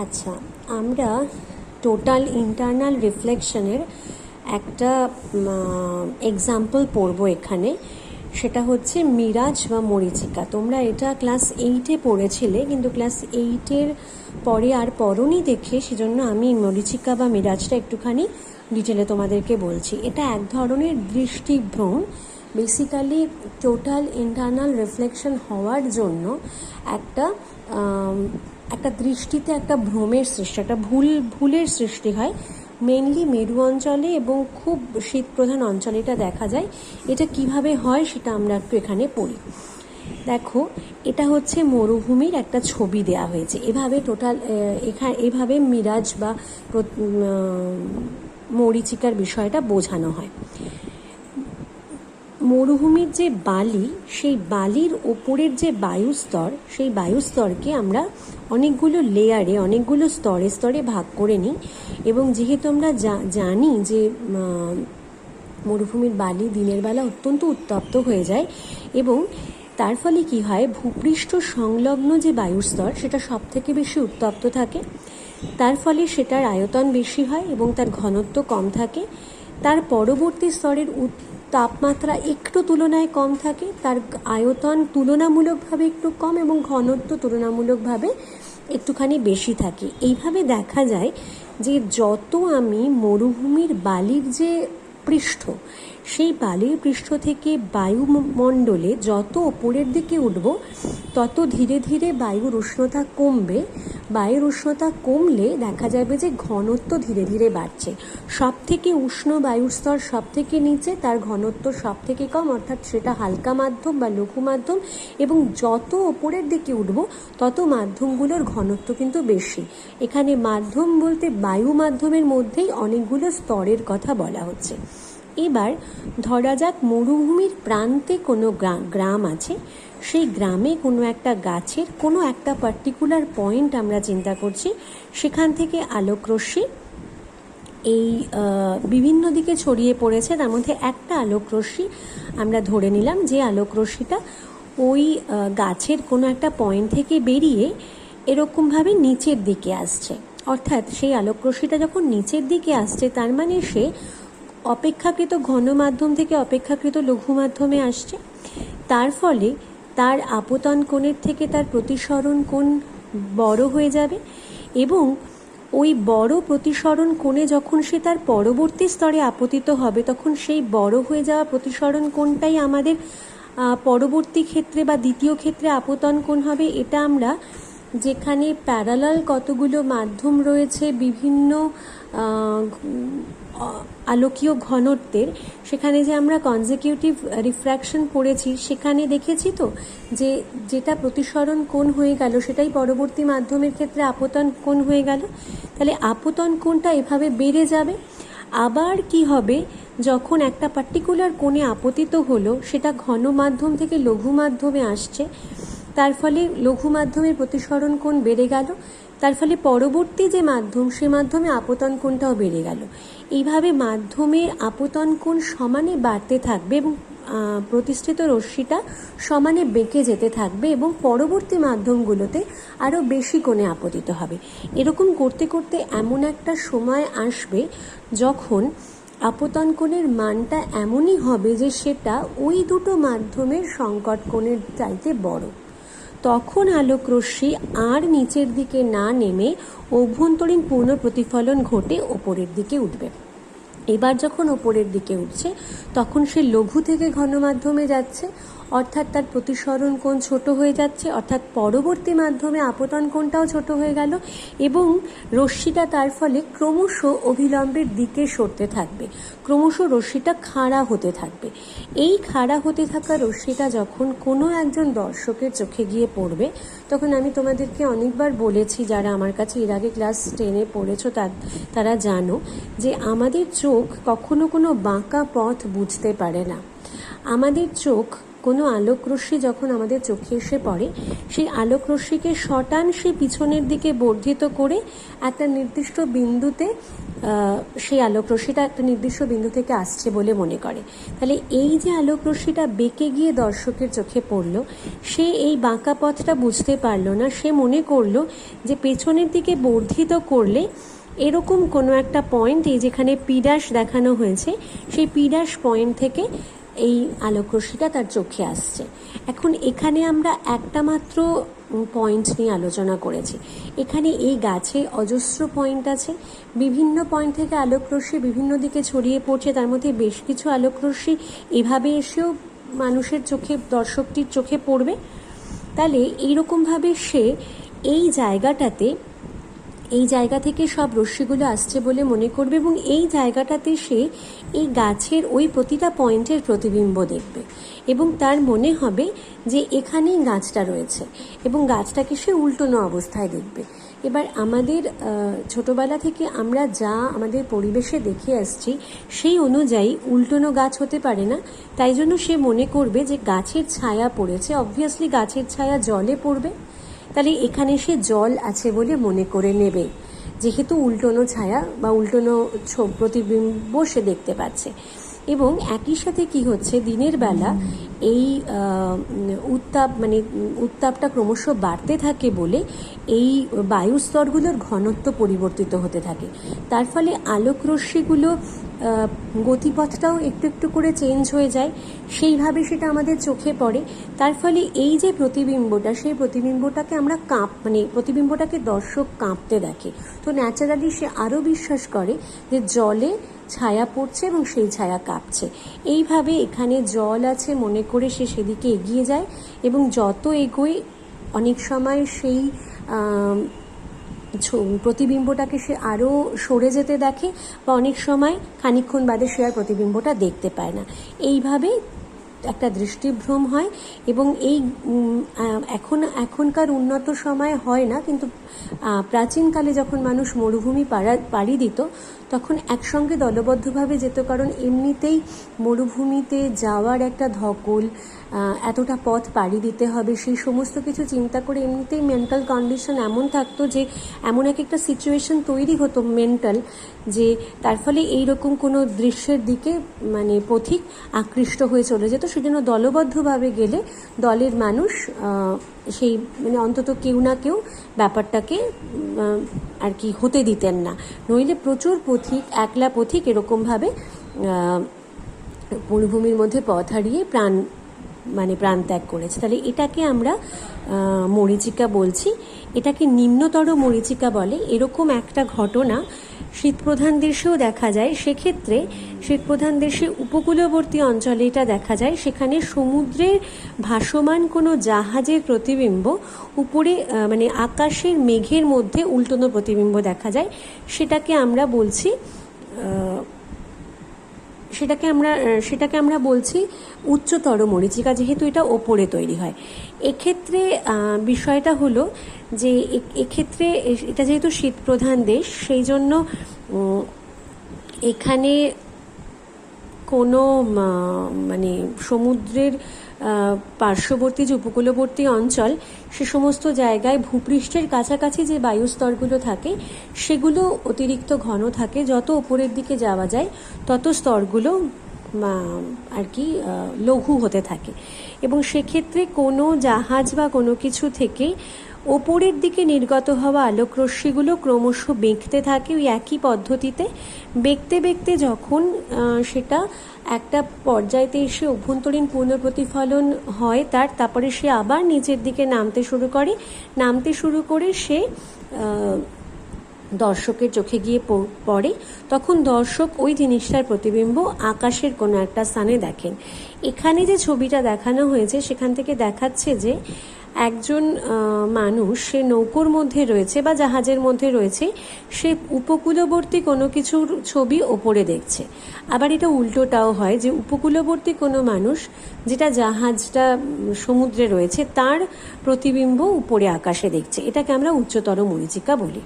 আচ্ছা, আমরা total internal রিফ্লেকশনের একটা এক্সাম্পল পড়ব এখানে। সেটা হচ্ছে মিরাজ বা মরীচিকা। তোমরা এটা ক্লাস 8-এ পড়েছিলে, কিন্তু ক্লাস 8-এর পরে আর পড়োনি দেখে সেজন্য আমি মরীচিকা বা মিরাজটা একটুখানি ডিটেলে তোমাদেরকে বলছি। এটা এক ধরনের দৃষ্টিভ্রম। বেসিক্যালি টোটাল ইন্টারনাল রিফ্লেকশন হওয়ার জন্য একটা দৃষ্টিতে একটা ভ্রমের সৃষ্টি, একটা ভুলের সৃষ্টি হয়। মেনলি মেরু অঞ্চলে এবং খুব শীতপ্রধান অঞ্চলে এটা দেখা যায়। এটা কিভাবে হয় সেটা আমরা একটু এখানে পড়ি। দেখো, এটা হচ্ছে মরুভূমির একটা ছবি দেয়া হয়েছে। এভাবে এভাবে মিরাজ বা মরীচিকার বিষয়টা বোঝানো হয়। মরুভূমির যে বালি, সেই বালির ওপরের যে বায়ুস্তর, সেই বায়ুস্তরকে আমরা অনেকগুলো লেয়ারে, অনেকগুলো স্তরে স্তরে ভাগ করে নিই। এবং যেহেতু আমরা জানি যে মরুভূমির বালি দিনের বেলা অত্যন্ত উত্তপ্ত হয়ে যায়, এবং তার ফলে কি হয়, ভূপৃষ্ঠ সংলগ্ন যে বায়ুস্তর সেটা সব থেকে বেশি উত্তপ্ত থাকে। তার ফলে সেটার আয়তন বেশি হয় এবং তার ঘনত্ব কম থাকে। তার পরবর্তী স্তরের তাপমাত্রা একটু তুলনায় কম থাকে, তার আয়তন তুলনামূলকভাবে একটু কম এবং ঘনত্ব তুলনামূলকভাবে একটুখানি বেশি থাকে। এইভাবে দেখা যায় যে যত আমি মরুভূমির বালির যে পৃষ্ঠ, সেই বালির পৃষ্ঠ থেকে বায়ুমণ্ডলে যত ওপরের দিকে উঠব, তত ধীরে ধীরে বায়ুর উষ্ণতা কমবে। বায়ুর উষ্ণতা কমলে দেখা যাবে যে ঘনত্ব ধীরে ধীরে বাড়ছে। সব থেকে উষ্ণ বায়ুর স্তর সব থেকে নিচে, তার ঘনত্ব সব থেকে কম, অর্থাৎ সেটা হালকা মাধ্যম বা লঘু মাধ্যম। এবং যত ওপরের দিকে উঠব তত মাধ্যমগুলোর ঘনত্ব কিন্তু বেশি। এখানে মাধ্যম বলতে বায়ু মাধ্যমের মধ্যেই অনেকগুলো স্তরের কথা বলা হচ্ছে। এবার ধরা যাক মরুভূমির প্রান্তে কোনো গ্রাম আছে। সেই গ্রামে কোনো একটা গাছের কোনো একটা পার্টিকুলার পয়েন্ট আমরা চিন্তা করছি, সেখান থেকে আলোকরশ্মি এই বিভিন্ন দিকে ছড়িয়ে পড়েছে। তার মধ্যে একটা আলোকরশ্মি আমরা ধরে নিলাম যে আলোকরশ্মিটা ওই গাছের কোনো একটা পয়েন্ট থেকে বেরিয়ে এরকমভাবে নিচের দিকে আসছে। অর্থাৎ সেই আলোকরশ্মিটা যখন নিচের দিকে আসছে, তার মানে সে অপেক্ষাকৃত ঘন মাধ্যম থেকে অপেক্ষাকৃত লঘু মাধ্যমে আসছে। তার ফলে তার আপতন কোণের থেকে তার প্রতিসরণ কোণ বড় হয়ে যাবে, এবং ওই বড় প্রতিসরণ কোণে যখন সে তার পরবর্তী স্তরে আপতিত হবে, তখন সেই বড় হয়ে যাওয়া প্রতিসরণ কোণটাই আমাদের পরবর্তী ক্ষেত্রে বা দ্বিতীয় ক্ষেত্রে আপতন কোণ হবে। এটা আমরা যেখানে প্যারালাল কতগুলো মাধ্যম রয়েছে বিভিন্ন আলোকীয় ঘনত্বের, সেখানে যে আমরা কনজিকিউটিভ রিফ্র্যাকশন পড়েছি, সেখানে দেখেছি তো যে যেটা প্রতিসরণ কোণ হয়ে গেল সেটাই পরবর্তী মাধ্যমের ক্ষেত্রে আপতন কোণ হয়ে গেল। তাহলে আপতন কোণটা এভাবে বেড়ে যাবে। আবার কি হবে, যখন একটা পার্টিকুলার কোণে আপতিত হলো, সেটা ঘন মাধ্যম থেকে লঘু মাধ্যমে আসছে, তার ফলে লঘু মাধ্যমের প্রতিসরণ কোণ বেড়ে গেল। তার ফলে পরবর্তী যে মাধ্যম, সে মাধ্যমে আপতন কোণটাও বেড়ে গেল। এইভাবে মাধ্যমের আপতন কোণ সমানে বাড়তে থাকবে এবং প্রতিষ্ঠিত রশ্মিটা সমানে বেঁকে যেতে থাকবে, এবং পরবর্তী মাধ্যমগুলোতে আরও বেশি কোণে আপতিত হবে। এরকম করতে করতে এমন একটা সময় আসবে যখন আপতন কোণের মানটা এমনই হবে যে সেটা ওই দুটো মাধ্যমের সংকট কোণের চাইতে বড়। তখন আলোকরশ্মি আর নিচের দিকে না নেমে অভ্যন্তরীণ পূর্ণ প্রতিফলন ঘটে ওপরের দিকে উঠবে। এবার যখন ওপরের দিকে উঠছে, তখন সে লঘু থেকে ঘন মাধ্যমে যাচ্ছে, অর্থাৎ তার প্রতিসরণ কোণ ছোট হয়ে যাচ্ছে, অর্থাৎ পরবর্তী মাধ্যমে আপতন কোণটাও ছোট হয়ে গেল, এবং রশ্মিটা তার ফলে ক্রমশ অভিলম্বের দিকে সরতে থাকবে, ক্রমশ রশ্মিটা খাড়া হতে থাকবে। এই খাড়া হতে থাকা রশ্মিটা যখন কোনো একজন দর্শকের চোখে গিয়ে পড়বে, তখন আমি তোমাদেরকে অনেকবার বলেছি, যারা আমার কাছে এর আগে ক্লাস 10-এ পড়েছো তারা জানো যে আমাদের চোখ কখনো কোনো বাঁকা পথ বুঝতে পারে না। আমাদের চোখ কোনো আলোকরশ্মি যখন আমাদের চোখে এসে পড়ে, সেই আলোকরশ্মিকে শতাংশে পিছনের দিকে বর্ধিত করে একটা নির্দিষ্ট বিন্দুতে সেই আলোকরশ্মিটা একটা নির্দিষ্ট বিন্দু থেকে আসছে বলে মনে করে। তাহলে এই যে আলোকরশ্মিটা বেঁকে গিয়ে দর্শকের চোখে পড়লো, সে এই বাঁকা পথটা বুঝতে পারলো না। সে মনে করলো যে পেছনের দিকে বর্ধিত করলে এরকম কোনো একটা পয়েন্ট, এই যেখানে পি ড্যাশ দেখানো হয়েছে, সেই পি ড্যাশ পয়েন্ট থেকে এই আলোকরশ্মিটা তার চোখে আসছে। এখন এখানে আমরা একটা মাত্র পয়েন্ট নিয়ে আলোচনা করেছি। এখানে এই গাছে অজস্র পয়েন্ট আছে, বিভিন্ন পয়েন্ট থেকে আলোকরশ্মি বিভিন্ন দিকে ছড়িয়ে পড়ছে। তার মধ্যে বেশ কিছু আলোকরশ্মি এভাবে এসেও মানুষের চোখে, দর্শকটির চোখে পড়বে। তাহলে এইরকমভাবে সে এই জায়গা থেকে সব রশ্মিগুলো আসছে বলে মনে করবে, এবং এই জায়গাটাতে সে এই গাছের ওই প্রতিটা পয়েন্টের প্রতিবিম্ব দেখবে, এবং তার মনে হবে যে এখানেই গাছটা রয়েছে, এবং গাছটাকে সে উল্টোনো অবস্থায় দেখবে। এবার আমাদের ছোটবেলা থেকে আমরা যা আমাদের পরিবেশে দেখে আসছি সেই অনুযায়ী উল্টোনো গাছ হতে পারে না। তাই জন্য সে মনে করবে যে গাছের ছায়া পড়েছে, অবভিয়াসলি গাছের ছায়া জলে পড়বে, তাহলে এখানে সে জল আছে বলে মনে করে নেবে, যেহেতু উল্টোনো ছায়া বা উল্টোনো প্রতিবিম্ব সে দেখতে পাচ্ছে। এবং একই সাথে কি হচ্ছে, দিনের বেলা এই উত্তাপটা ক্রমশ বাড়তে থাকে বলে এই বায়ুর স্তরগুলোর ঘনত্ব পরিবর্তিত হতে থাকে। তার ফলে আলোক রশ্মিগুলো গতিপথটাও একটু একটু করে চেঞ্জ হয়ে যায়, সেইভাবে সেটা আমাদের চোখে পড়ে। তার ফলে এই যে প্রতিবিম্বটা, সেই প্রতিবিম্বটাকে আমরা প্রতিবিম্বটাকে দর্শক কাঁপতে দেখে। তো ন্যাচারালি সে আরও বিশ্বাস করে যে জলে ছায়া পড়ছে এবং সেই ছায়া কাঁপছে। এইভাবে এখানে জল আছে মনে করে সে সেদিকে এগিয়ে যায়, এবং যত এগোয় অনেক সময় সেই প্রতিবিম্বটাকে সে আরও সরে যেতে দেখে, বা অনেক সময় খানিকক্ষণ বাদে সে আর প্রতিবিম্বটা দেখতে পায় না। এইভাবে একটা দৃষ্টিভ্রম হয়। এবং এই এখনকার উন্নত সময় হয় না, কিন্তু প্রাচীনকালে যখন মানুষ মরুভূমি পাড়ি দিত তখন একসঙ্গে দলবদ্ধভাবে যেত, কারণ এমনিতেই মরুভূমিতে যাওয়ার একটা ধকল, এতটা পথ পাড়ি দিতে হবে, সেই সমস্ত কিছু চিন্তা করে এমনিতেই মেন্টাল কন্ডিশন এমন থাকতো যে এমন একটা সিচুয়েশন তৈরি হতো মেন্টাল, যে তার ফলে এইরকম কোনো দৃশ্যের দিকে পথিক আকৃষ্ট হয়ে চলে যেত। সেজন্য দলবদ্ধভাবে গেলে দলের মানুষ সেই অন্তত কেউ না কেউ ব্যাপারটাকে আর কি হতে দিতেন না, নইলে প্রচুর পথিক, একলা পথিক এরকমভাবে মরুভূমির মধ্যে পথ হারিয়ে প্রাণ ত্যাগ করেছে। তাহলে এটাকে আমরা মরীচিকা বলছি, এটাকে নিম্নতর মরীচিকা বলে। এরকম একটা ঘটনা শীতপ্রধান দেশেও দেখা যায়। সেক্ষেত্রে শীতপ্রধান দেশে উপকূলবর্তী অঞ্চলে এটা দেখা যায়, সেখানে সমুদ্রের ভাসমান কোনো জাহাজের প্রতিবিম্ব উপরে আকাশের মেঘের মধ্যে উল্টোনো প্রতিবিম্ব দেখা যায়। সেটাকে আমরা বলছি উচ্চতর মরীচিকা, যেহেতু এটা ওপরে তৈরি হয়। এক্ষেত্রে বিষয়টা হলো যে এক্ষেত্রে এটা যেহেতু শীতপ্রধান দেশ, সেই জন্য এখানে কোনো সমুদ্রের পার্শ্ববর্তী যে উপকূলবর্তী অঞ্চল, সে সমস্ত জায়গায় ভূপৃষ্ঠের কাছাকাছি যে বায়ুস্তরগুলো থাকে সেগুলো অতিরিক্ত ঘন থাকে। যত উপরের দিকে যাওয়া যায় তত স্তরগুলো আর কি লঘু হতে থাকে, এবং সেক্ষেত্রে কোনো জাহাজ বা কোনো কিছু থেকে ওপরের দিকে নির্গত হওয়া আলোকরশ্মিগুলো ক্রমশ বেঁকতে থাকে। ওই একই পদ্ধতিতে বেঁকতে বেঁকতে যখন সেটা একটা পর্যায়েতে এসে অভ্যন্তরীণ পুনঃপ্রতিফলন হয় তারপরে সে আবার নিচের দিকে নামতে শুরু করে সে দর্শকের চোখে গিয়ে পড়ে। তখন দর্শক ওই জিনিসটার প্রতিবিম্ব আকাশের কোনো একটা স্থানে দেখেন। এখানে যে ছবিটা দেখানো হয়েছে সেখান থেকে দেখাচ্ছে যে একজন মানুষ সে নৌকোর মধ্যে রয়েছে বা জাহাজের মধ্যে রয়েছে, সে উপকূলবর্তী কোনো কিছুর ছবি ওপরে দেখছে। আবার এটা উল্টোটাও হয় যে উপকূলবর্তী কোনো মানুষ, যেটা জাহাজটা সমুদ্রে রয়েছে, তার প্রতিবিম্ব উপরে আকাশে দেখছে। এটাকে আমরা উচ্চতর মরীচিকা বলি।